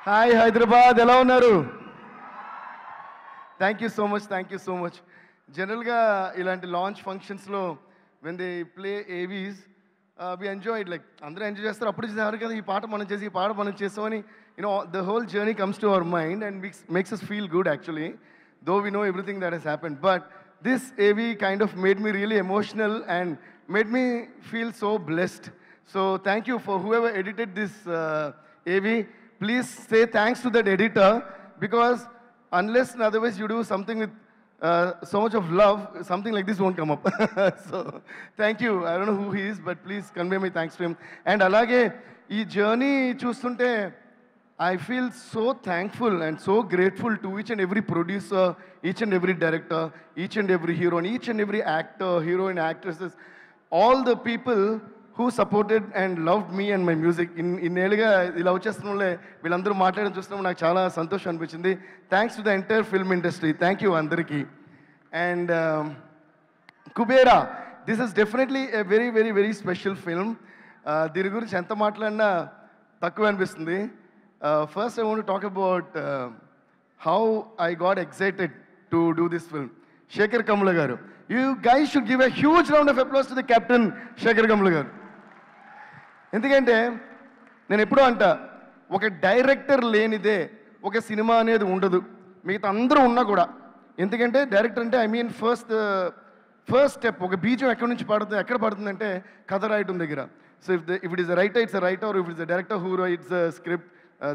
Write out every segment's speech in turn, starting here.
Hi Hyderabad, ఎలా ఉన్నారు? Thank you so much, thank you so much. జనరల్గా ఇలాంటి లాంచ్ ఫంక్షన్స్లో when they play AVs we enjoy like అందరూ ఎంజాయ్ చేస్తారు. అప్పుడు చేసారు కదా ఈ పాట మనం చేసి, ఈ పాట మనం చేసామని you know the whole journey comes to our mind and makes us feel good actually, though we know everything that he's happened. But this AV kind of made me really emotional and made me feel so blessed. So thank you for whoever edited this AV. Please say thanks to that editor, because unless and otherwise you do something with so much of love, something like this won't come up. So thank you. I don't know who he is, but please convey my thanks to him. And alage ee journey chustunte I feel so thankful and so grateful to each and every producer, each and every director, each and every hero, and each and every actor, heroine, actresses, all the people who supported and loved me and my music. ఇన్నేళ్ళుగా ఇలా వచ్చేస్తున్నోళ్ళే వీళ్ళందరూ మాట్లాడడం చూస్తున్నాం, నాకు చాలా సంతోషం అనిపించింది. Thanks to the entire film industry. Thank you అందరికీ. And Kubera, this is definitely a very very very special film. దీని గురించి ఎంత మాట్లాడినా తక్కువ అనిపిస్తుంది. First, I want to talk about how I got excited to do this film. Shekhar Kamla garu. You guys should give a huge round of applause to the captain, Shekhar Kamla garu. ఎందుకంటే నేను ఎప్పుడూ అంట, ఒక director లేనిదే ఒక cinema అనేది ఉండదు. మిగతా అందరూ ఉన్నా కూడా. ఎందుకంటే డైరెక్టర్ అంటే ఐ మీన్ ఫస్ట్ స్టెప్, ఒక బీజం ఎక్కడి నుంచి పడుతుంది, ఎక్కడ పడుతుందంటే కథ రాయటం దగ్గర. So if it is a writer, it's a writer, if it's a director who rights a script,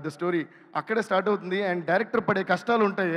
the story అక్కడే స్టార్ట్ అవుతుంది. అండ్ డైరెక్టర్ పడే కష్టాలు ఉంటాయి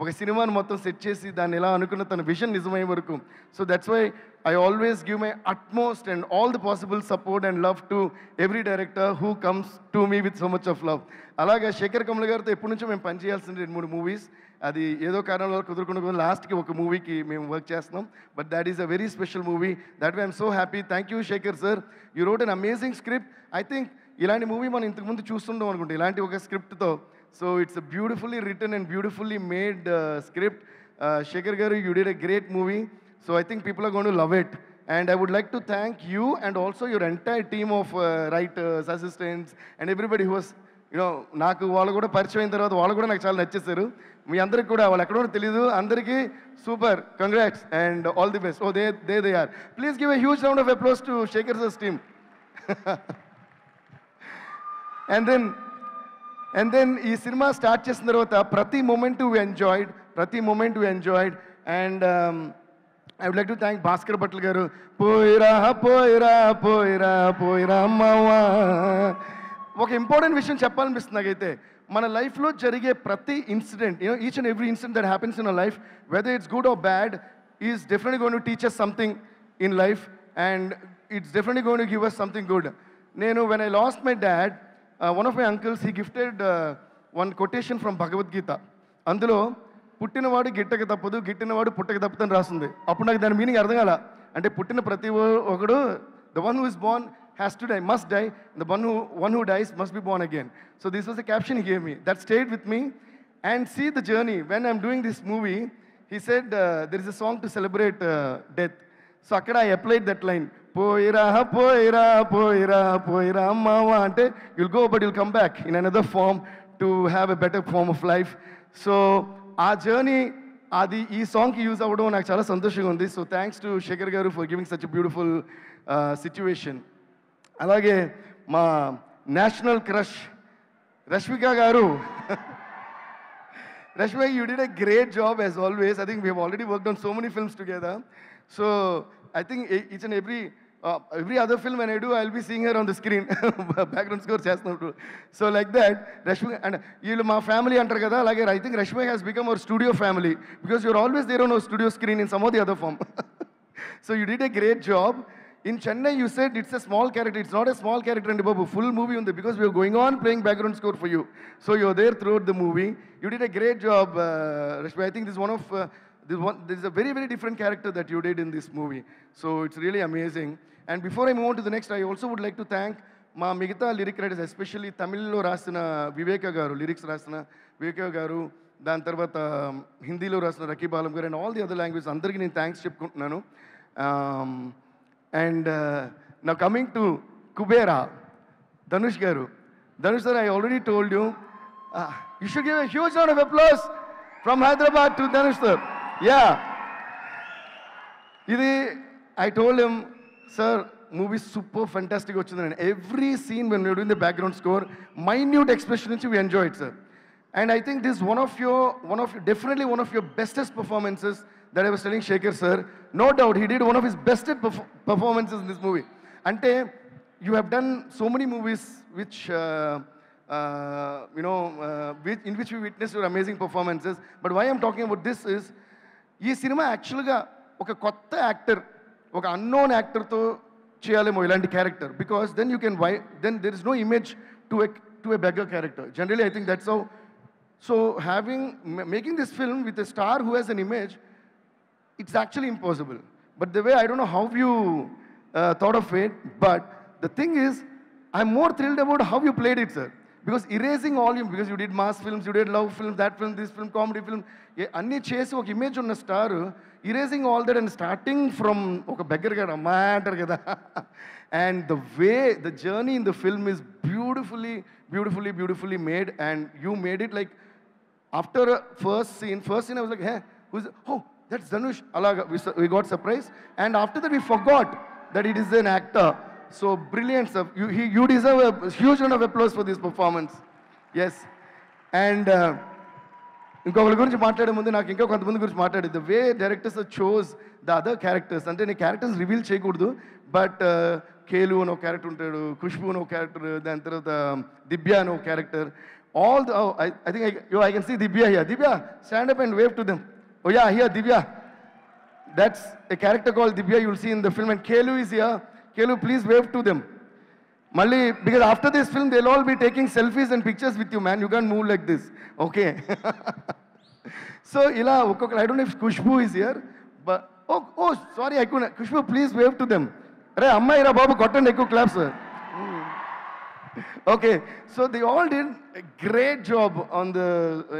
ఒక సినిమాని మొత్తం సెట్ చేసి దాన్ని ఎలా అనుకున్న తన విజన్ నిజమయ్యే వరకు. So that's why I always give my utmost and all the possible support and love to every director who comes to me with so much of love. అలాగే శేఖర్ కమల్ గారితో ఎప్పటి నుంచో మేము పనిచేయాల్సింది 2-3 మూవీస్. అది ఏదో కారణంలో కుదురుకుండా లాస్ట్కి ఒక మూవీకి మేము వర్క్ చేస్తున్నాం. But that is a very special movie. That why I'm so happy. Thank you Shekhar sir. You wrote an amazing script. I think ఇలాంటి మూవీ మనం ఇంతకుముందు చూస్తుంటాం అనుకుంటే, ఇలాంటి ఒక స్క్రిప్ట్తో. So it's a beautifully written and beautifully made script. Shekhar గారు, you did a great movie. So I think people are going to love it. And I would like to thank you and also your entire team of writers, assistants, and everybody who was, నాకు వాళ్ళు కూడా పరిచయం అయిన తర్వాత వాళ్ళు కూడా నాకు చాలా నచ్చేసారు. మీ అందరికి కూడా, వాళ్ళు ఎక్కడో తెలియదు, అందరికీ super, congrats and all the best. Oh they are. Please give a huge round of applause to Shekhar sir's team. And then ఈ సినిమా స్టార్ట్ చేసిన తర్వాత ప్రతి moment we enjoyed. And I would like to thank Bhaskar Bhattal garu. పోయిరా అమ్మవా. ఒక important విషయం చెప్పాలనిపిస్తుంది నాకైతే. మన లైఫ్లో జరిగే ప్రతి incident, each and every incident that happens in our life, whether it's good or bad, is definitely going to teach us something in life, and it's definitely going to give us something good. when I lost my dad, one of my uncles, he gifted one quotation from Bhagavad Gita. అందులో పుట్టినవాడు గిట్టక తప్పదు, గిట్టినవాడు పుట్టక తప్పదని రాస్తుంది. అప్పుడు నాకు దాని meaning అర్థం కాల. అంటే పుట్టిన ప్రతి ఒకడు, the one who is born has to die, must die, the one who dies must be born again. So this was the caption he gave me, that stayed with me. And see the journey when I'm doing this movie. He said there is a song to celebrate death. So అక్కడ I applied that line, పోయిరా అమ్మవా అంటే you'll go but you'll come back in another form to have a better form of life. So ఆ journey అది ఈ సాంగ్కి use అవ్వడం నాకు చాలా సంతోషంగా ఉంది. సో థ్యాంక్స్ టు శేఖర్ గారు for giving such beautiful situation. అలాగే మా నేషనల్ క్రష్ రష్మిక గారు. Rashmi, you did a great job as always. I think we have already worked on so many films together. So I think each and every other film when I do, I'll be seeing her on the screen. Background score chestunnaru. So like that, Rashmi and you, my family antar kada. Like I think Rashmi has become our studio family, because you're always there on our studio screen in some of the other form. So you did a great job. In Chennai, you said it's a small character. It's not a small character, and Babu, full movie on the, because we are going on playing background score for you. So you're there throughout the movie. You did a great job, Rashmi. I think this is one of this is a very very different character that you did in this movie. So it's really amazing. And before I move on to the next, I also would like to thank మా మిగతా lyric writers, especially తమిళ్లో రాసిన వివేక గారు, lyrics రాసిన వివేక గారు, దాని తర్వాత హిందీలో రాసిన రకీబ్ ఆలం గారు, and all the other language అందరికీ నేను థ్యాంక్స్ చెప్పుకుంటున్నాను. And now coming to Kubera, Dhanush garu. Dhanush sir, I already told you, You should give a huge round of applause from Hyderabad to Dhanush sir. Yeah. I told him, sir, movie super fantastic. And every scene when we were doing the background score, minute expression, we enjoyed, sir. And I think this is definitely one of your bestest performances that I was telling Shekhar, sir. No doubt, he did one of his bestest performances in this movie. Ante, you have done so many movies which, in which we witnessed your amazing performances. But why I'm talking about this is, this cinema actually oka kotta actor, oka unknown actor to cheyalemo ilanti character, because then then there is no image to a beggar character. Generally, I think that's how. So making this film with a star who has an image, it's actually impossible. But the way, I don't know how you thought of it, but the thing is, I'm more thrilled about how you played it, sir. Because erasing all because you did mass films, you did love films, that film, this film, comedy film, anni chesi oka image unna star, erasing all that and starting from oka beggar kada amma antaru kada. And the way the journey in the film is beautifully made, and you made it like, after first scene I was like, hey, who's it? Oh, that's Dhanush. Alaga, we got surprised. And after that, we forgot that it is an actor. So brilliant stuff. You deserve a huge round of applause for this performance. Yes. And ఇంకొకరి గురించి మాట్లాడే ముందు నాకు ఇంకా కొంతమంది గురించి మాట్లాడేది. The way directors chose the other characters, అంటే నేను క్యారెక్టర్స్ రివీల్ చేయకూడదు, బట్ కేలు అని ఒక క్యారెక్టర్ ఉంటాడు, ఖుష్బు అని ఒక క్యారెక్టర్, దాని తర్వాత దివ్య అని ఒక character. I think I can see Divya here. Divya, stand up and wave to them. Oh yeah, here, Divya. That's a character called Divya you'll see in the film. And Kelu is here. Kelu, please wave to them. Malli, because after this film, they'll all be taking selfies and pictures with you, man. You can't move like this. Okay. So, I don't know if Kushbu is here. But, oh, sorry, I couldn't. Kushbu, please wave to them. Arey, amma ira babu, cotton ekku clap, sir. Okay, so they all did a great job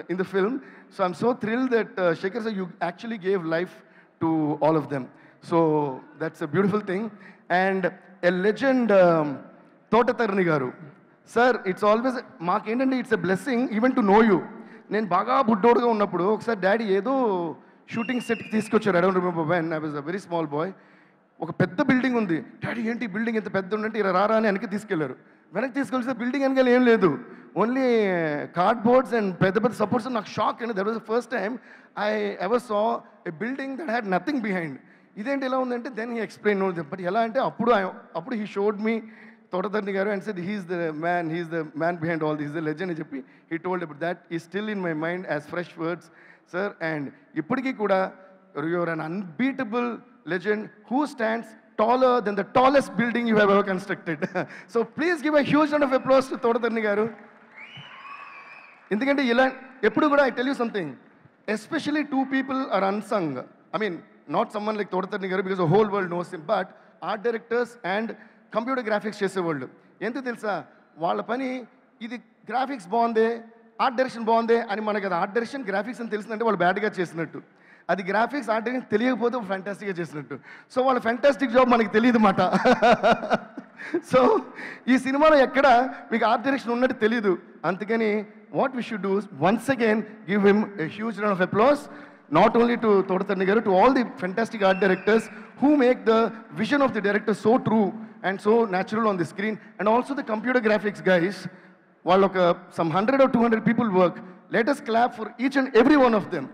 in the film. So I'm so thrilled that Shekhar sir, you actually gave life to all of them. So that's a beautiful thing. And a legend, Tota Tarni garu. Sir, it's always, it's a blessing even to know you. నేను బాగా బుడ్డోడుగా ఉన్నప్పుడు ఒకసారి daddy ఏదో shooting సెట్కి తీసుకొచ్చారు. I don't remember when. I was a very small boy. ఒక పెద్ద building ఉంది. డాడీ ఏంటి బిల్డింగ్ ఎంత పెద్ద ఉందంటే ఇలా రారా అని వెనక్కి తీసుకెళ్లారు. వెనక్కి తీసుకెళ్తే బిల్డింగ్ వెనకాల ఏం లేదు, ఓన్లీ కార్డ్బోర్డ్స్ అండ్ పెద్ద సపోర్ట్స్. నాకు షాక్ అండి. That was the first time I ever saw a building that had nothing behind. ఇదేంటి ఎలా ఉందంటే దెన్ హీ ఎక్స్ప్లెయిన్. బట్ ఎలా అంటే అప్పుడు హీ షోడ్ మీ తోటధర్ని గారు and said he is the man behind all this, the legend అని చెప్పి he told about that. ఈ still in my mind as fresh words, sir. And ఇప్పటికీ కూడా your un unbeatable legend who stands taller than the tallest building you have ever constructed. So please give a huge round of applause to Thodatarni garu. Endukante ila eppudu kuda I tell you something, especially two people are unsung. I mean, not someone like Thodatarni garu because the whole world knows him, but art directors and computer graphics chese vallu endu telusa vaalla pani idi graphics bagunde art direction bagunde ani manaki art direction graphics ani telusundante vallu bad ga chesinattu. అది graphics art తెలియకపోతే ఫ్యాంటాస్టిక్గా చేసినట్టు. So వాళ్ళ fantastic job మనకి తెలియదు మాట. So ఈ సినిమాలో ఎక్కడ మీకు ఆర్ట్ డైరెక్షన్ ఉన్నట్టు తెలియదు. అందుకని what we should do once again give him a huge round of applause, not only to Thota Tharani గారు, to all the fantastic art directors who make the vision of the director so true and so natural on the screen, and also the computer graphics guys. వాళ్ళు ఒక some 100 or 200 people work. Let us clap for each and every one of them.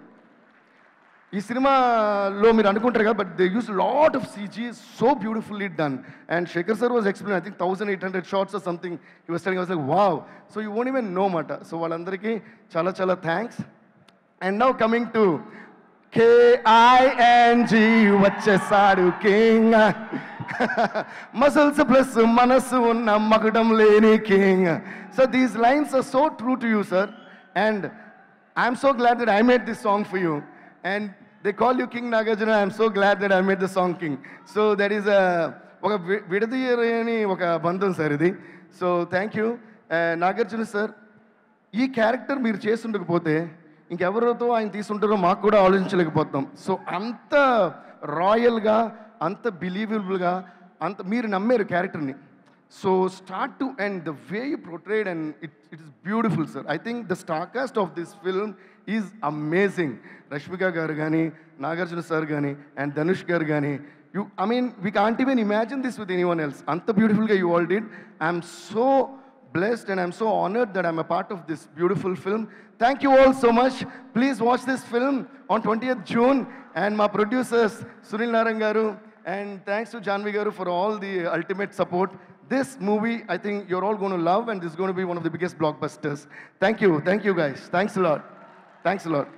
ఈ సినిమాలో మీరు అనుకుంటారు కదా, but they use lot of CG, so beautifully done. And Shekhar sir was explain, I think 1800 shots or something he was telling. I was like wow. So you won't even know మాట. సో వాళ్ళందరికీ చాలా చాలా thanks. And now coming to KING, వచ్చేసాడు king. Muscles plus మనసు ఉన్న మగడం లేని king. So these lines are so true to you sir, and I'm so glad that I made this song for you. And they call you King Nagarjuna. I'm so glad that I made the song King. So that is oka vidadiyarani oka bandham sir idi. So thank you Nagarjuna sir. Ee character meer chesundukapothe ఇంకెవరితో ఆయన తీసుంటారో మాకు కూడా ఆలోచించలేకపోతాం. So అంత రాయల్గా, అంత బిలీవబుల్గా, అంత మీరు నమ్మారు క్యారెక్టర్ని. So start to end, the way you portrayed, and it is beautiful, sir. I think the star cast of this film is amazing. Rashmika garu gani, Nagarjuna sir gani, and Dhanush garu gani. I mean, we can't even imagine this with anyone else. Anta beautiful ga you all did. I'm so blessed and I'm so honored that I'm a part of this beautiful film. Thank you all so much. Please watch this film on 20th June. And my producers, Sunil Narang garu, and thanks to Janvi garu for all the ultimate support. This movie, I think you're all going to love, and this is going to be one of the biggest blockbusters. Thank you guys. Thanks a lot. Thanks a lot.